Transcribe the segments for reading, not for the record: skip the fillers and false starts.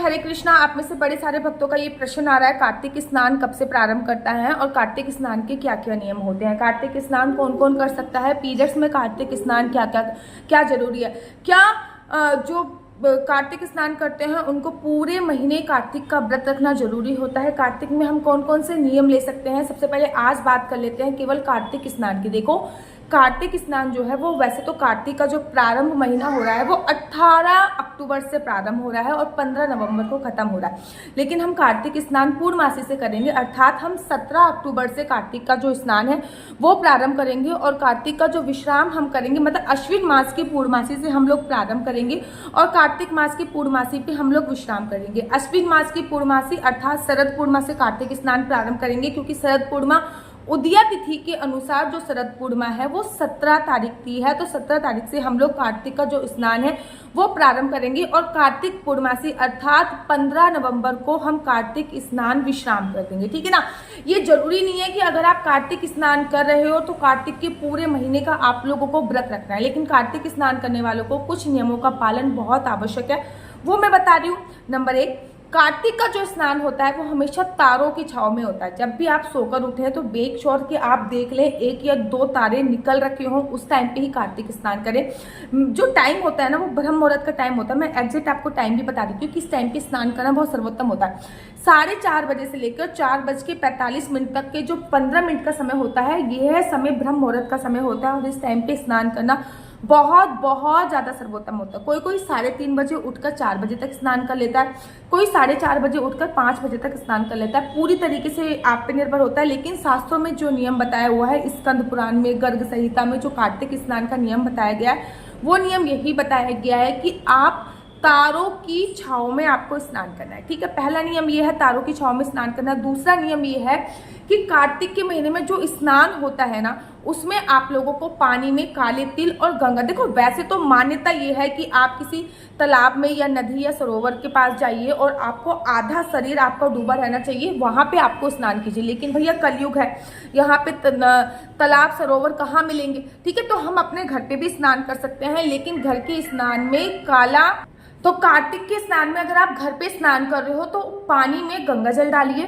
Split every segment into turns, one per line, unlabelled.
हरे कृष्णा। आप में से बड़े सारे भक्तों का ये प्रश्न आ रहा है, कार्तिक स्नान कब से प्रारंभ करता है और कार्तिक स्नान के क्या क्या नियम होते हैं। कार्तिक स्नान कौन कौन कर सकता है, पीरियड्स में कार्तिक स्नान क्या क्या क्या जरूरी है, क्या जो कार्तिक स्नान करते हैं उनको पूरे महीने कार्तिक का व्रत रखना जरूरी होता है। कार्तिक में हम कौन कौन से नियम ले सकते हैं। सबसे पहले आज बात कर लेते हैं केवल कार्तिक स्नान की। देखो, कार्तिक स्नान जो है वो वैसे तो कार्तिक का जो प्रारंभ महीना हो रहा है वो 18 अक्टूबर से प्रारंभ हो रहा है और 15 नवंबर को खत्म हो रहा है। लेकिन हम कार्तिक स्नान पूर्णमासी से करेंगे, अर्थात हम 17 अक्टूबर से कार्तिक का जो स्नान है वो प्रारंभ करेंगे और कार्तिक का जो विश्राम हम करेंगे, मतलब अश्विन मास की पूर्णमासी से हम लोग प्रारंभ करेंगे और कार्तिक मास की पूर्णमासी पे हम लोग विश्राम करेंगे। अश्विन मास की पूर्णमासी अर्थात शरद पूर्णिमा से कार्तिक स्नान प्रारंभ करेंगे, क्योंकि शरद पूर्णिमा उदया तिथि के अनुसार जो शरद पूर्णिमा है वो 17 तारीख की है, तो 17 तारीख से हम लोग कार्तिक का जो स्नान है वो प्रारंभ करेंगे और कार्तिक पूर्णमासी अर्थात 15 नवंबर को हम कार्तिक स्नान विश्राम कर देंगे। ठीक है ना। ये जरूरी नहीं है कि अगर आप कार्तिक स्नान कर रहे हो तो कार्तिक के पूरे महीने का आप लोगों को व्रत रखना है, लेकिन कार्तिक स्नान करने वालों को कुछ नियमों का पालन बहुत आवश्यक है, वो मैं बता रही हूँ। नंबर 1, कार्तिक का जो स्नान होता है वो हमेशा तारों की छाव में होता है। जब भी आप सोकर उठे हैं तो मेक श्योर कि आप देख लें 1 या 2 तारे निकल रखे हों, उस टाइम पे ही कार्तिक स्नान करें। जो टाइम होता है ना वो ब्रह्म मुहूर्त का टाइम होता है। मैं एग्जैक्ट आपको टाइम भी बता देती हूँ कि इस टाइम पे स्नान करना बहुत सर्वोत्तम होता है। 4:30 बजे से लेकर 4:45 तक के जो 15 मिनट का समय होता है, यह समय ब्रह्म मुहूर्त का समय होता है और इस टाइम पे स्नान करना बहुत बहुत ज्यादा सर्वोत्तम होता है। कोई 3:30 बजे उठकर 4 बजे तक स्नान कर लेता है, कोई 4:30 बजे उठकर 5 बजे तक स्नान कर लेता है। पूरी तरीके से आप पे निर्भर होता है, लेकिन शास्त्रों में जो नियम बताया हुआ है, स्कंद पुराण में, गर्ग संहिता में जो कार्तिक स्नान का नियम बताया गया है, वो नियम यही बताया गया है कि आप तारों की छाव में आपको स्नान करना है। ठीक है, पहला नियम ये है तारों की छाव में स्नान करना। दूसरा नियम ये है कि कार्तिक के महीने में जो स्नान होता है ना, उसमें आप लोगों को पानी में काले तिल और गंगा, देखो वैसे तो मान्यता ये है कि आप किसी तालाब में या नदी या सरोवर के पास जाइए और आपको आधा शरीर आपका डूबा रहना चाहिए, वहां पे आपको स्नान कीजिए। लेकिन भैया कलयुग है, यहाँ पे तालाब सरोवर कहाँ मिलेंगे। ठीक है, तो हम अपने घर पे भी स्नान कर सकते हैं, लेकिन घर के स्नान में काला, तो कार्तिक के स्नान में अगर आप घर पे स्नान कर रहे हो तो पानी में गंगा जल डालिए,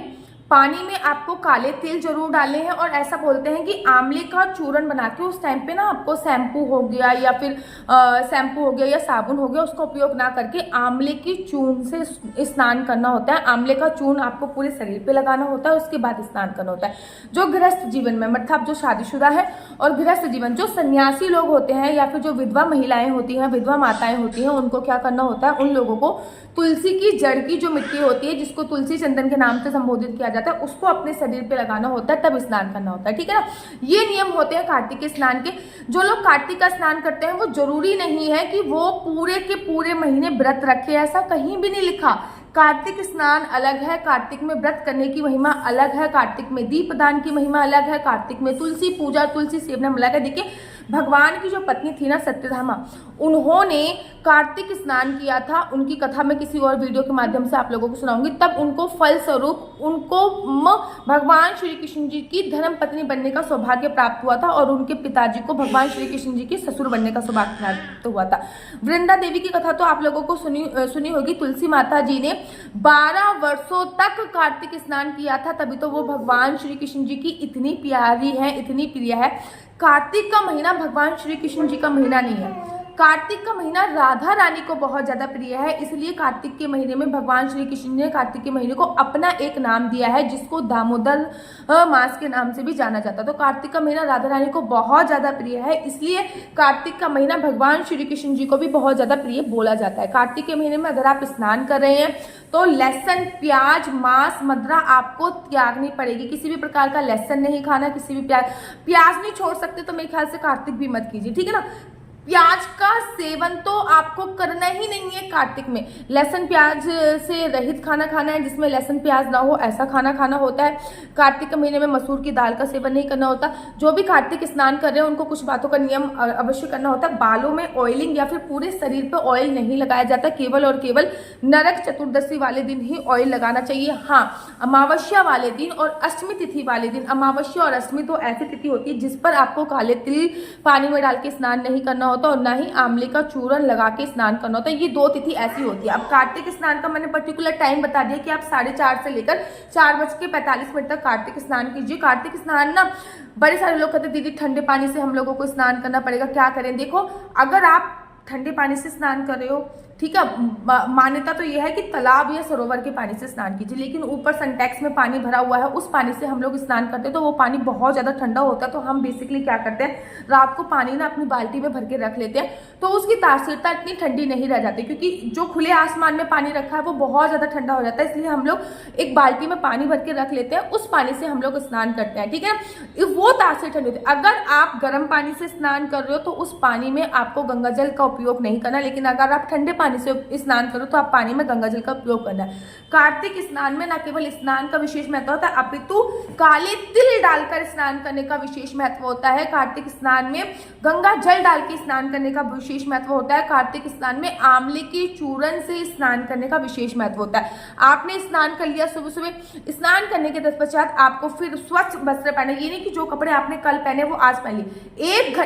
पानी में आपको काले तिल जरूर डाले हैं और ऐसा बोलते हैं कि आंवले का चूर्ण बना के उस टाइम पे ना आपको शैम्पू हो गया या फिर शैम्पू हो गया या साबुन हो गया, उसका उपयोग ना करके आंवले की चूर्ण से स्नान करना होता है। आंवले का चूर्ण आपको पूरे शरीर पे लगाना होता है, उसके बाद स्नान करना होता है। जो गृहस्थ जीवन में, मतलब जो शादीशुदा है और गृहस्थ जीवन, जो सन्यासी लोग होते हैं या फिर जो विधवा महिलाएं होती हैं, विधवा माताएं होती हैं, उनको क्या करना होता है, उन लोगों को तुलसी की जड़ की जो मिट्टी होती है, जिसको तुलसी चंदन के नाम से संबोधित किया जाता है, उसको अपने शरीर पे लगाना होता है, तब स्नान करना होता है। ठीक है ना। ये नियम होते हैं कार्तिक के स्नान के। जो लोग कार्तिक का स्नान करते हैं वो जरूरी नहीं है कि वो पूरे के पूरे महीने व्रत रखे, ऐसा कहीं भी नहीं लिखा। कार्तिक स्नान अलग है, कार्तिक में व्रत करने की महिमा अलग है, कार्तिक में दीपदान की महिमा अलग है, कार्तिक में तुलसी पूजा, तुलसी सेवन अलग है। देखिए, भगवान की जो पत्नी थी ना सत्यभामा, उन्होंने कार्तिक स्नान किया था। उनकी कथा मैं किसी और वीडियो के माध्यम से आप लोगों को सुनाऊंगी। तब उनको फल स्वरूप उनको भगवान श्री कृष्ण जी की धर्म पत्नी बनने का सौभाग्य प्राप्त हुआ था और उनके पिताजी को भगवान श्री कृष्ण जी के ससुर बनने का सौभाग्य प्राप्त हुआ था। वृंदा देवी की कथा तो आप लोगों को सुनी होगी। तुलसी माता जी ने 12 वर्षों तक कार्तिक स्नान किया था, तभी तो वो भगवान श्री कृष्ण जी की इतनी प्यारी है, इतनी प्रिय है। कार्तिक का महीना भगवान श्री कृष्ण जी का महीना नहीं है, कार्तिक का महीना राधा रानी को बहुत ज्यादा प्रिय है, इसलिए कार्तिक के महीने में भगवान श्री कृष्ण ने कार्तिक के महीने को अपना एक नाम दिया है, जिसको दामोदर मास के नाम से भी जाना जाता है। तो कार्तिक का महीना राधा रानी को बहुत ज्यादा प्रिय है, इसलिए कार्तिक का महीना भगवान श्री कृष्ण जी को भी बहुत ज्यादा प्रिय बोला जाता है। कार्तिक के महीने में अगर आप स्नान कर रहे हैं तो लहसुन, प्याज, मांस, मदिरा आपको त्यागनी पड़ेगी। किसी भी प्रकार का लहसुन नहीं खाना, किसी भी प्याज नहीं छोड़ सकते, तो मेरे ख्याल से कार्तिक भी मत कीजिए। ठीक है ना। प्याज का सेवन तो आपको करना ही नहीं है कार्तिक में। लहसुन प्याज से रहित खाना खाना है, जिसमें लहसुन प्याज ना हो, ऐसा खाना खाना होता है। कार्तिक के महीने में मसूर की दाल का सेवन नहीं करना होता। जो भी कार्तिक स्नान कर रहे हैं उनको कुछ बातों का नियम अवश्य करना होता है। बालों में ऑयलिंग या फिर पूरे शरीर पर ऑयल नहीं लगाया जाता, केवल और केवल नरक चतुर्दशी वाले दिन ही ऑयल लगाना चाहिए। हाँ, अमावस्या वाले दिन और अष्टमी तिथि वाले दिन, अमावस्या और अष्टमी तो ऐसी तिथि होती है जिस पर आपको काले तिल पानी में डाल के स्नान नहीं करना होता है और ना ही आंवले का चूर्ण लगा के स्नान करना होता है। ये 2 तिथि ऐसी होती है। अब कार्तिक स्नान का मैंने पर्टिकुलर टाइम बता दिया कि आप 4:30 से लेकर 4:45 तक कार्तिक स्नान कीजिए। कार्तिक स्नान ना बड़े सारे लोग कहते हैं दीदी ठंडे पानी से हम लोगों को स्नान करना पड़ेगा, क्या करें? देखो, अगर आप ठंडे पानी से स्नान कर रहे हो, ठीक है, मान्यता तो यह है कि तालाब या सरोवर के पानी से स्नान कीजिए, लेकिन ऊपर सिंटेक्स में पानी भरा हुआ है, उस पानी से हम लोग स्नान करते हैं तो वो पानी बहुत ज़्यादा ठंडा होता है। तो हम बेसिकली क्या करते हैं, रात को पानी ना अपनी बाल्टी में भर के रख लेते हैं, तो उसकी तासीरता इतनी ठंडी नहीं रह जाती, क्योंकि जो खुले आसमान में पानी रखा है वो बहुत ज़्यादा ठंडा हो जाता है। इसलिए हम लोग एक बाल्टी में पानी भर के रख लेते हैं, उस पानी से हम लोग स्नान करते हैं, ठीक है। वो तासीर ठंडी होती है। अगर आप गर्म पानी से स्नान कर रहे हो तो उस पानी में आपको गंगा जल का उपयोग नहीं करना, लेकिन अगर आप ठंडे पानी से स्नान करो तो आप पानी में गंगा जल का उपयोग करना है। कार्तिक स्नान में न केवल स्नान का विशेष महत्व होता है, अपितु काले तिल डालकर स्नान करने का विशेष महत्व होता है। कार्तिक स्नान में गंगा जल डाल के स्नान करने का विशेष महत्व होता है। कार्तिक स्नान में आंवले के चूर्ण से स्नान करने का विशेष महत्व होता है। आपने स्नान कर लिया, सुबह सुबह स्नान करने के तत्पश्चात आपको फिर स्वच्छ वस्त्र पहने, ये नहीं कि जो कपड़े आपने कल पहने वो आज पहन लिए।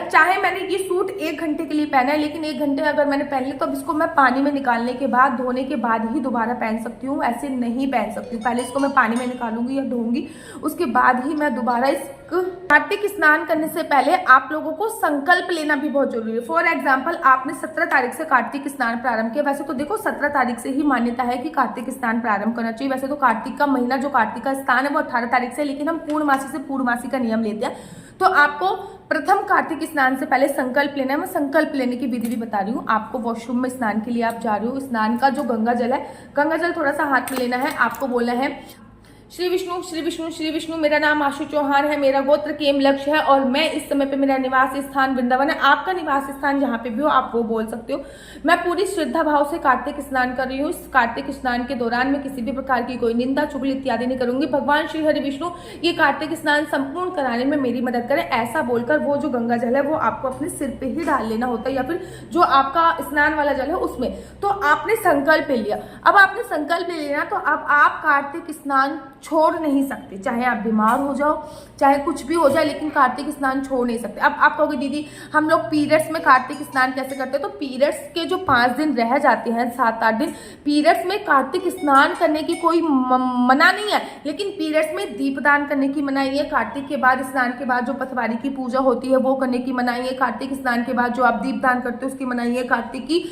चाहे मैंने ये सूट 1 घंटे के लिए पहना है, लेकिन 1 घंटे अगर मैंने पहन लिया तो अब इसको मैं पानी में निकालने के बाद, धोने के बाद ही दोबारा पहन सकती हूँ, ऐसे नहीं पहन सकती हूँ। पहले इसको मैं पानी में निकालूंगी या धोऊंगी, उसके बाद ही मैं दोबारा इस कार्तिक स्नान करने से पहले आप लोगों को संकल्प लेना भी बहुत जरूरी है। फॉर एग्जाम्पल, आपने 17 तारीख से कार्तिक स्नान प्रारंभ किया। वैसे तो देखो 17 तारीख से ही मान्यता है कि कार्तिक स्नान प्रारंभ करना चाहिए। वैसे तो कार्तिक का महीना, जो कार्तिक का स्नान है वो 18 तारीख से, लेकिन हम पूर्णमासी से पूर्णमासी का नियम लेते हैं। तो आपको प्रथम कार्तिक स्नान से पहले संकल्प लेना है। मैं संकल्प लेने की विधि भी बता रही हूँ आपको। वॉशरूम में स्नान के लिए आप जा रहे हो, स्नान का जो गंगा जल है, गंगा जल थोड़ा सा हाथ में लेना है। आपको बोलना है श्री विष्णु श्री विष्णु श्री विष्णु, मेरा नाम आशु चौहान है, मेरा गोत्र केम लक्ष्य है और मैं इस समय पे, मेरा निवास स्थान वृंदावन है। आपका निवास स्थान जहाँ पे भी हो आप वो बोल सकते हो। मैं पूरी श्रद्धा भाव से कार्तिक स्नान कर रही हूँ। इस कार्तिक स्नान के दौरान मैं किसी भी प्रकार की कोई निंदा, चुगली इत्यादि नहीं करूंगी। भगवान श्री हरि विष्णु ये कार्तिक स्नान संपूर्ण कराने में मेरी मदद करें, ऐसा बोलकर वो जो गंगा जल है वो आपको अपने सिर पे ही डाल लेना होता है, या फिर जो आपका स्नान वाला जल है उसमें। तो आपने संकल्प ले लिया। अब आपने संकल्प ले लिया तो अब आप कार्तिक स्नान छोड़ नहीं सकते, चाहे आप बीमार हो जाओ, चाहे कुछ भी हो जाए, लेकिन कार्तिक स्नान छोड़ नहीं सकते। अब आप कहोगे दीदी हम लोग पीरियड्स में कार्तिक स्नान कैसे करते हैं? तो पीरियड्स के जो 5 दिन रह जाते हैं, 7-8 दिन, पीरियड्स में कार्तिक स्नान करने की कोई मना नहीं है, लेकिन पीरियड्स में दीपदान करने की मनाही है। कार्तिक के बाद, स्नान के बाद जो पथवारी की पूजा होती है वो करने की मनाही है। कार्तिक स्नान के बाद जो आप दीपदान करते हो उसकी मनाही है। कार्तिक की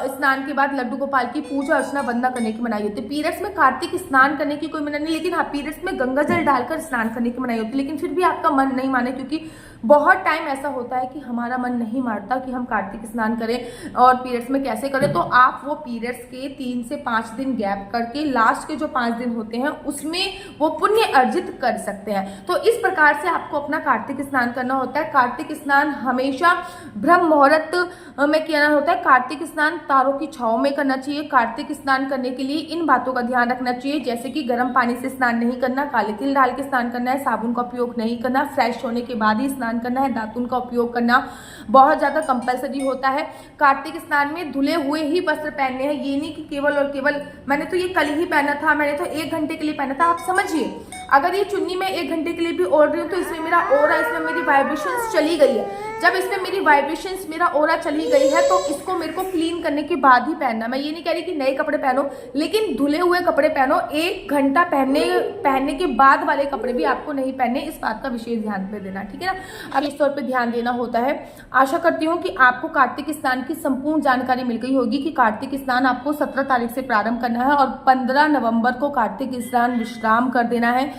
स्नान के बाद लड्डू गोपाल की पूजा अर्चना वंदना करने की मनाही होती है। पीरियड्स में कार्तिक स्नान करने की कोई मना नहीं, लेकिन हाँ पीरियड्स में गंगा जल डालकर स्नान करने की मनाही होती है। लेकिन फिर भी आपका मन नहीं माने, क्योंकि बहुत टाइम ऐसा होता है कि हमारा मन नहीं मानता कि हम कार्तिक स्नान करें और पीरियड्स में कैसे करें। तो आप वो पीरियड्स के 3 से 5 दिन गैप करके लास्ट के जो 5 दिन होते हैं उसमें वो पुण्य अर्जित कर सकते हैं। तो इस प्रकार से आपको अपना कार्तिक स्नान करना होता है। कार्तिक स्नान हमेशा ब्रह्म मुहूर्त में किया होता है। कार्तिक स्नान तारों की छांव में करना चाहिए। कार्तिक स्नान करने के लिए इन बातों का ध्यान रखना चाहिए, जैसे कि गर्म पानी से स्नान नहीं करना, काले तिल डाल के स्नान करना है, साबुन का उपयोग नहीं करना, फ्रेश होने के बाद ही स्नान करना है, दातुन का उपयोग करना बहुत ज्यादा कंपलसरी होता है। कार्तिक स्नान में धुले हुए ही वस्त्र पहनने हैं, ये नहीं कि केवल और केवल मैंने तो ये कल ही पहना था, मैंने तो 1 घंटे के लिए पहना था। आप समझिए, अगर ये चुन्नी मैं 1 घंटे के लिए भी ओढ़ रही हूँ तो इसमें मेरा ओरा, इसमें मेरी वाइब्रेशंस चली गई है। जब इसमें मेरी वाइब्रेशंस, मेरा ओरा चली गई है तो इसको मेरे को क्लीन करने के बाद ही पहनना। मैं ये नहीं कह रही कि नए कपड़े पहनो, लेकिन धुले हुए कपड़े पहनो। 1 घंटा पहनने के बाद वाले कपड़े भी आपको नहीं पहनने, इस बात का विशेष ध्यान पे देना, ठीक है ना। अब इस तौर पे ध्यान देना होता है। आशा करती हूँ कि आपको कार्तिक स्नान की संपूर्ण जानकारी मिल गई होगी कि कार्तिक स्नान आपको 17 तारीख से प्रारंभ करना है और 15 नवंबर को कार्तिक स्नान विश्राम कर देना है।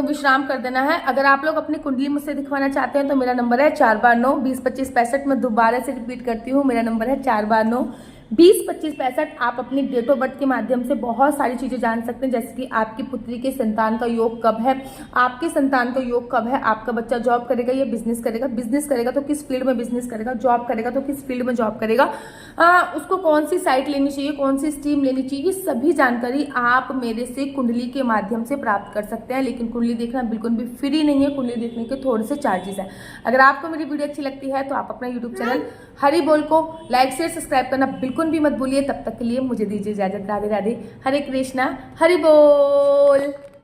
विश्राम कर देना है। अगर आप लोग अपनी कुंडली मुझसे दिखवाना चाहते हैं तो मेरा नंबर है 4/9-20-25-65। मैं दोबारा से रिपीट करती हूँ, मेरा नंबर है 4/9-20-25-65। आप अपनी डेट ऑफ बर्थ के माध्यम से बहुत सारी चीजें जान सकते हैं, जैसे कि आपकी पुत्री के संतान का योग कब है, आपके संतान का योग कब है, आपका बच्चा जॉब करेगा या बिजनेस करेगा, बिजनेस करेगा तो किस फील्ड में बिजनेस करेगा, जॉब करेगा तो किस फील्ड में जॉब करेगा, उसको कौन सी साइट लेनी चाहिए, कौन सी स्ट्रीम लेनी चाहिए, ये सभी जानकारी आप मेरे से कुंडली के माध्यम से प्राप्त कर सकते हैं। लेकिन कुंडली देखना बिल्कुल भी फ्री नहीं है, कुंडली देखने के थोड़े से चार्जेस हैं। अगर आपको मेरी वीडियो अच्छी लगती है तो आप अपना यूट्यूब चैनल हरि बोल को लाइक शेयर सब्सक्राइब करना बिल्कुल भी मत भूलिए। तब तक के लिए मुझे दीजिए इजाजत। राधे राधे, हरे कृष्णा, हरि बोल।